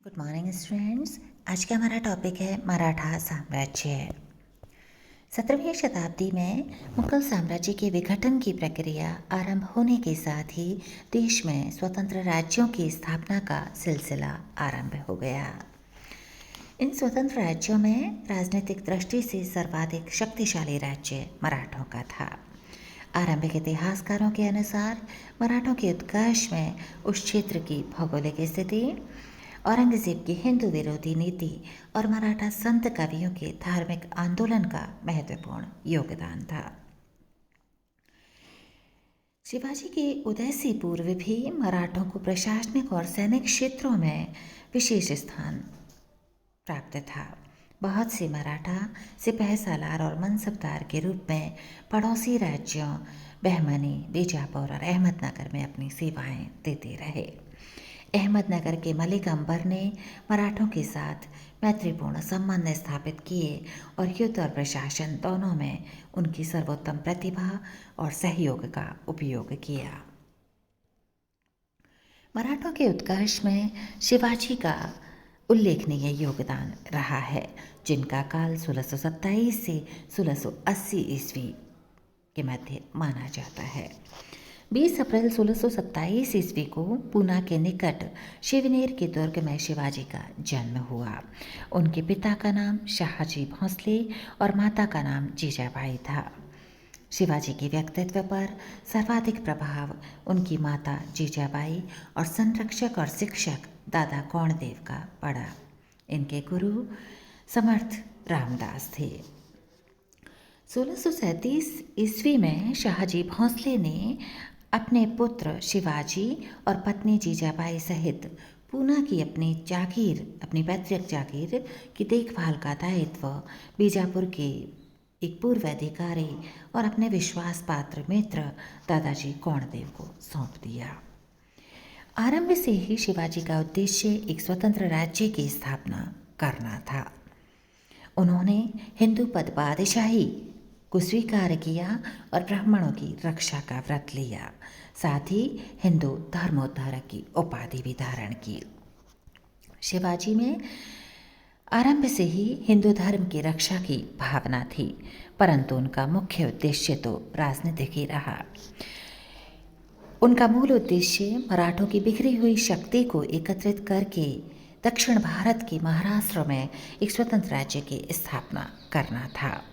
Good morning students. आज का हमारा टॉपिक है मराठा साम्राज्य। 17वीं शताब्दी में मुगल साम्राज्य के विघटन की प्रक्रिया आरंभ होने के साथ ही देश में स्वतंत्र राज्यों की स्थापना का सिलसिला आरंभ हो गया। इन स्वतंत्र राज्यों में राजनीतिक दृष्टि से सर्वाधिक शक्तिशाली राज्य मराठों का था। आरंभिक इतिहासकारों के अनुसार मराठों के उत्कर्ष में उस क्षेत्र की भौगोलिक स्थिति, औरंगजेब की हिंदू विरोधी नीति और मराठा संत कवियों के धार्मिक आंदोलन का महत्वपूर्ण योगदान था। शिवाजी के उदय से पूर्व भी मराठों को प्रशासनिक और सैनिक क्षेत्रों में विशेष स्थान प्राप्त था। बहुत से मराठा सिपह सालार और मनसबदार के रूप में पड़ोसी राज्यों बहमनी, बीजापुर और अहमदनगर में अपनी सेवाएं देते रहे। अहमदनगर के मलिक अंबर ने मराठों के साथ मैत्रीपूर्ण संबंध स्थापित किए और युद्ध और प्रशासन दोनों में उनकी सर्वोत्तम प्रतिभा और सहयोग का उपयोग किया। मराठों के उत्कर्ष में शिवाजी का उल्लेखनीय योगदान रहा है, जिनका काल 1627 से 1680 ईस्वी के मध्य माना जाता है। 20 अप्रैल 1627 ईस्वी को पूना के निकट शिवनेर के दुर्ग में शिवाजी का जन्म हुआ। उनके पिता का नाम शाहजी भोंसले और माता का नाम जीजाबाई था। शिवाजी के व्यक्तित्व पर सर्वाधिक प्रभाव उनकी माता जीजाबाई और संरक्षक और शिक्षक दादा कौंडदेव का पड़ा। इनके गुरु समर्थ रामदास थे। 1637 ईस्वी में शाहजी भोंसले ने अपने पुत्र शिवाजी और पत्नी जीजाबाई सहित पूना की अपनी पैतृक जागीर की देखभाल का दायित्व बीजापुर के एक पूर्व अधिकारी और अपने विश्वास पात्र मित्र दादाजी कौंडदेव को सौंप दिया। आरंभ से ही शिवाजी का उद्देश्य एक स्वतंत्र राज्य की स्थापना करना था। उन्होंने हिंदू पद बादशाही को स्वीकार किया और ब्राह्मणों की रक्षा का व्रत लिया। साथ ही हिंदू धर्मोद्धारक की उपाधि भी धारण की। शिवाजी में आरंभ से ही हिंदू धर्म की रक्षा की भावना थी, परंतु उनका मुख्य उद्देश्य तो राजनीतिक ही रहा। उनका मूल उद्देश्य मराठों की बिखरी हुई शक्ति को एकत्रित करके दक्षिण भारत के महाराष्ट्र में एक स्वतंत्र राज्य की स्थापना करना था।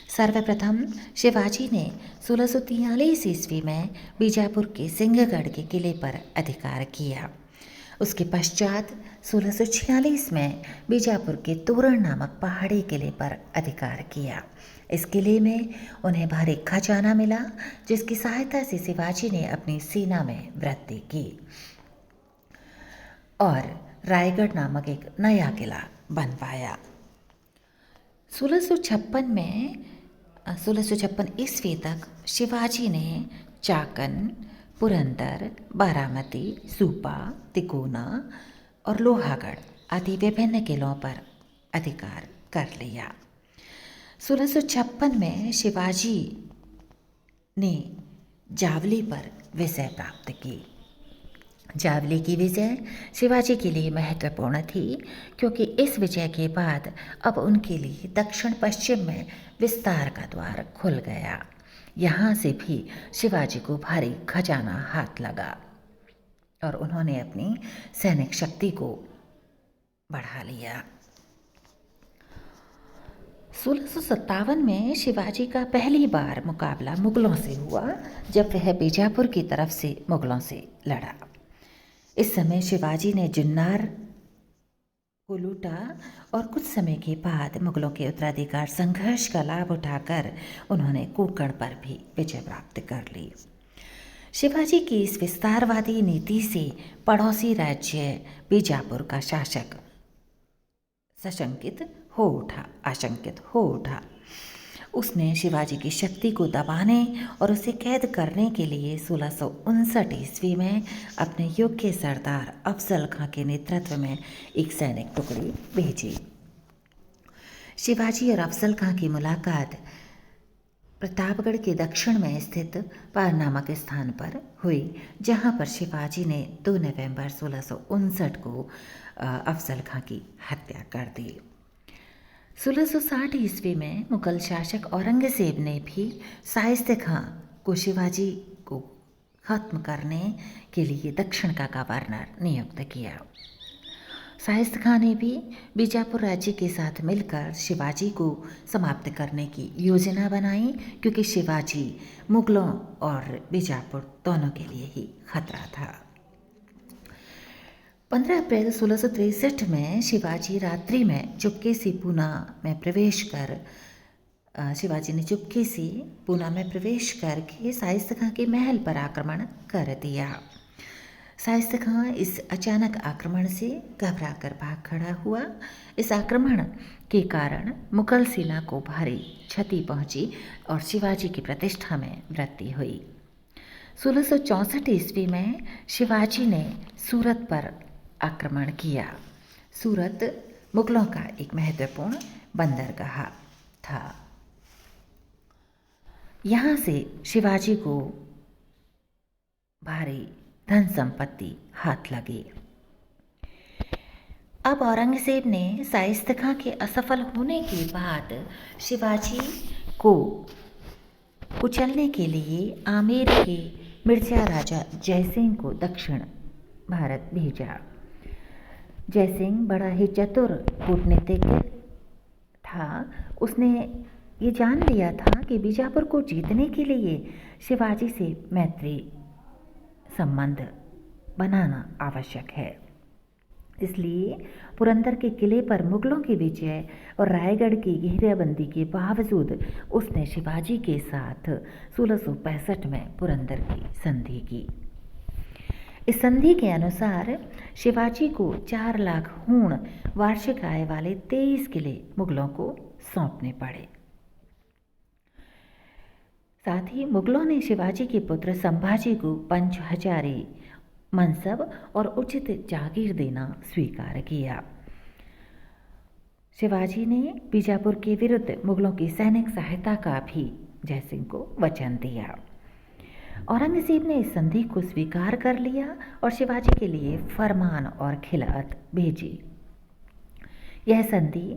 सर्वप्रथम शिवाजी ने 1643 ईस्वी में बीजापुर के सिंहगढ़ के किले पर अधिकार किया। उसके पश्चात 1646 में बीजापुर के तोरण नामक पहाड़ी किले पर अधिकार किया। इस किले में उन्हें भारी खजाना मिला, जिसकी सहायता से शिवाजी ने अपनी सेना में वृद्धि की और रायगढ़ नामक एक नया किला बनवाया। 1656 ईस्वी तक शिवाजी ने चाकन, पुरंदर, बारामती, सूपा, तिकोना और लोहागढ़ आदि विभिन्न किलों पर अधिकार कर लिया। 1656 में शिवाजी ने जावली पर विजय प्राप्त की। जावली की विजय शिवाजी के लिए महत्वपूर्ण थी, क्योंकि इस विजय के बाद अब उनके लिए दक्षिण पश्चिम में विस्तार का द्वार खुल गया। यहाँ से भी शिवाजी को भारी खजाना हाथ लगा और उन्होंने अपनी सैनिक शक्ति को बढ़ा लिया। 1657 में शिवाजी का पहली बार मुकाबला मुगलों से हुआ, जब वह बीजापुर की तरफ से मुगलों से लड़ा। इस समय शिवाजी ने जुन्नार को लूटा और कुछ समय के बाद मुगलों के उत्तराधिकार संघर्ष का लाभ उठाकर उन्होंने कोंकण पर भी विजय प्राप्त कर ली। शिवाजी की इस विस्तारवादी नीति से पड़ोसी राज्य बीजापुर का शासक आशंकित हो उठा। उसने शिवाजी की शक्ति को दबाने और उसे कैद करने के लिए 1659 ईस्वी में अपने योग्य सरदार अफजल खां के नेतृत्व में एक सैनिक टुकड़ी भेजी। शिवाजी और अफजल खां की मुलाकात प्रतापगढ़ के दक्षिण में स्थित पार नामक स्थान पर हुई, जहां पर शिवाजी ने 2 नवंबर 1659 को अफजल खां की हत्या कर दी। 1660 ईस्वी में मुगल शासक औरंगजेब ने भी शाइस्ते खां को शिवाजी को खत्म करने के लिए दक्षिण का गवर्नर नियुक्त किया। शाइस्ते खां ने भी बीजापुर राज्य के साथ मिलकर शिवाजी को समाप्त करने की योजना बनाई, क्योंकि शिवाजी मुगलों और बीजापुर दोनों के लिए ही खतरा था। 15 अप्रैल 1663 में शिवाजी रात्रि में चुपके से पूना में प्रवेश कर शिवाजी ने चुपके से पूना में प्रवेश करके शाइस्ते खां के महल पर आक्रमण कर दिया। शाइस्ते खां इस अचानक आक्रमण से घबराकर भाग खड़ा हुआ। इस आक्रमण के कारण मुगल सेना को भारी क्षति पहुंची और शिवाजी की प्रतिष्ठा में वृद्धि हुई। 1664 ईस्वी में शिवाजी ने सूरत पर आक्रमण किया। सूरत मुगलों का एक महत्वपूर्ण बंदरगाह था। यहाँ से शिवाजी को भारी धन संपत्ति हाथ लगी। अब औरंगजेब ने शाइस्ते खां के असफल होने के बाद शिवाजी को कुचलने के लिए आमेर के मिर्जा राजा जयसिंह को दक्षिण भारत भेजा। जयसिंह बड़ा ही चतुर कूटनीतिज्ञ था। उसने ये जान लिया था कि बीजापुर को जीतने के लिए शिवाजी से मैत्री संबंध बनाना आवश्यक है। इसलिए पुरंदर के किले पर मुगलों की विजय और रायगढ़ की घेराबंदी के बावजूद उसने शिवाजी के साथ 1665 में पुरंदर की संधि की। इस संधि के अनुसार शिवाजी को 4 लाख हूण वार्षिक आय वाले 23 किले मुगलों को सौंपने पड़े। साथ ही मुगलों ने शिवाजी के पुत्र संभाजी को पंच हजारी मनसब और उचित जागीर देना स्वीकार किया। शिवाजी ने बीजापुर के विरुद्ध मुगलों की सैनिक सहायता का भी जयसिंह को वचन दिया। औरंगजेब ने इस संधि को स्वीकार कर लिया और शिवाजी के लिए फरमान और खिलात भेजी। यह संधि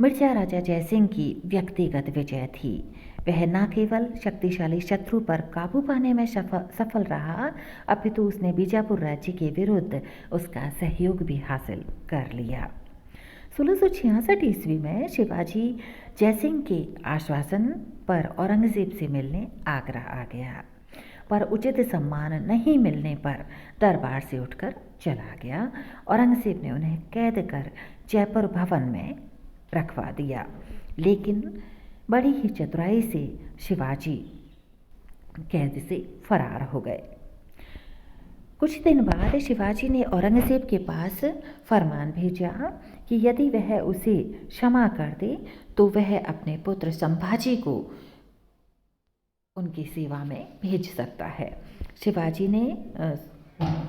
मिर्जा राजा जयसिंह की व्यक्तिगत विजय थी। वह न केवल शक्तिशाली शत्रु पर काबू पाने में सफल रहा, अपितु उसने बीजापुर राज्य के विरुद्ध उसका सहयोग भी हासिल कर लिया। 1666 ईस्वी में शिवाजी जयसिंह के आश्वासन पर औरंगजेब से मिलने आगरा आ गया, पर उचित सम्मान नहीं मिलने पर दरबार से उठकर चला गया। औरंगजेब ने उन्हें कैद कर जयपुर भवन में रखवा दिया, लेकिन बड़ी ही चतुराई से शिवाजी कैद से फरार हो गए। कुछ दिन बाद शिवाजी ने औरंगजेब के पास फरमान भेजा कि यदि वह उसे क्षमा कर दे तो वह अपने पुत्र संभाजी को उनकी सेवा में भेज सकता है।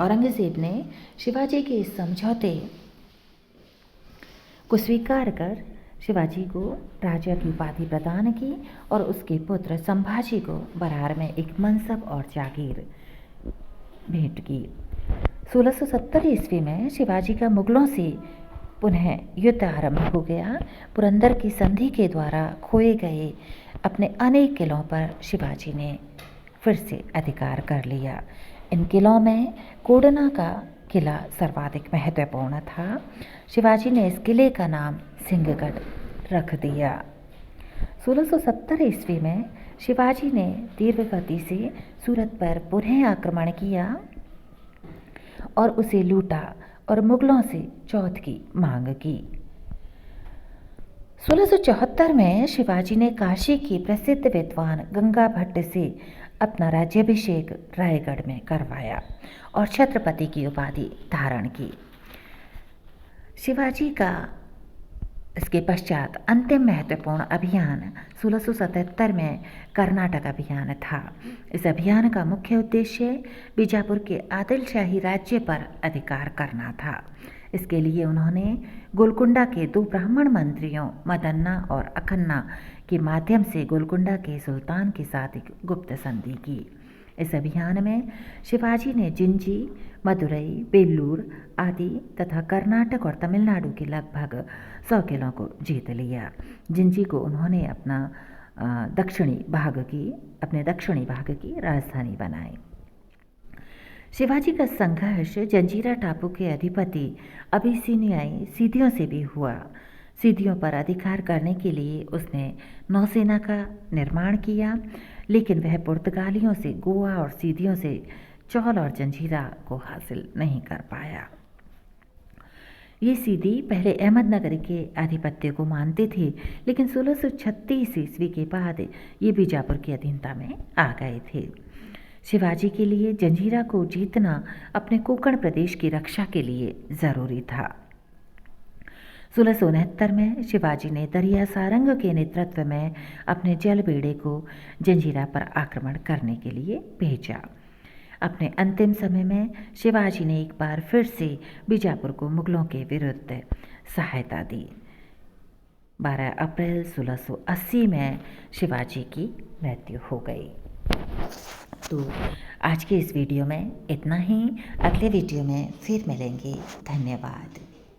औरंगजेब ने शिवाजी के इस समझौते को स्वीकार कर शिवाजी को राजा की उपाधि प्रदान की और उसके पुत्र संभाजी को बरार में एक मनसब और जागीर भेंट की। 1670 ईस्वी में शिवाजी का मुगलों से पुनः युद्ध आरंभ हो गया। पुरंदर की संधि के द्वारा खोए गए अपने अनेक किलों पर शिवाजी ने फिर से अधिकार कर लिया। इन किलों में कोडना का किला सर्वाधिक महत्वपूर्ण था। शिवाजी ने इस किले का नाम सिंहगढ़ रख दिया। 1670 ईस्वी में शिवाजी ने तीव्र गति से सूरत पर पुनः आक्रमण किया और उसे लूटा और मुगलों से चौथ की मांग की। 1674 में शिवाजी ने काशी की प्रसिद्ध विद्वान गंगा भट्ट से अपना राज्याभिषेक रायगढ़ में करवाया और छत्रपति की उपाधि धारण की। शिवाजी का इसके पश्चात अंतिम महत्वपूर्ण अभियान 1677 में कर्नाटक अभियान था। इस अभियान का मुख्य उद्देश्य बीजापुर के आदिलशाही राज्य पर अधिकार करना था। इसके लिए उन्होंने गोलकुंडा के दो ब्राह्मण मंत्रियों मदन्ना और अखन्ना के माध्यम से गोलकुंडा के सुल्तान के साथ एक गुप्त संधि की। इस अभियान में शिवाजी ने जिंजी, मदुरई, बेल्लूर आदि तथा कर्नाटक और तमिलनाडु के लगभग 100 किलों को जीत लिया। जिंजी को उन्होंने अपने दक्षिणी भाग की राजधानी बनाई। शिवाजी का संघर्ष जंजीरा टापू के अधिपति अबिसिनियाई सीदियों से भी हुआ। सीदियों पर अधिकार करने के लिए उसने नौसेना का निर्माण किया, लेकिन वह पुर्तगालियों से गोवा और सीदियों से चौल और जंजीरा को हासिल नहीं कर पाया। ये सीधी पहले अहमदनगर के आधिपत्य को मानते थे, लेकिन 1636 ईस्वी के बाद ये बीजापुर की अधीनता में आ गए थे। शिवाजी के लिए जंजीरा को जीतना अपने कोंकण प्रदेश की रक्षा के लिए ज़रूरी था। 1669 में शिवाजी ने दरिया सारंग के नेतृत्व में अपने जल बेड़े को जंजीरा पर आक्रमण करने के लिए भेजा। अपने अंतिम समय में शिवाजी ने एक बार फिर से बीजापुर को मुगलों के विरुद्ध सहायता दी। 12 अप्रैल 1680 में शिवाजी की मृत्यु हो गई। तो आज के इस वीडियो में इतना ही। अगले वीडियो में फिर मिलेंगे। धन्यवाद।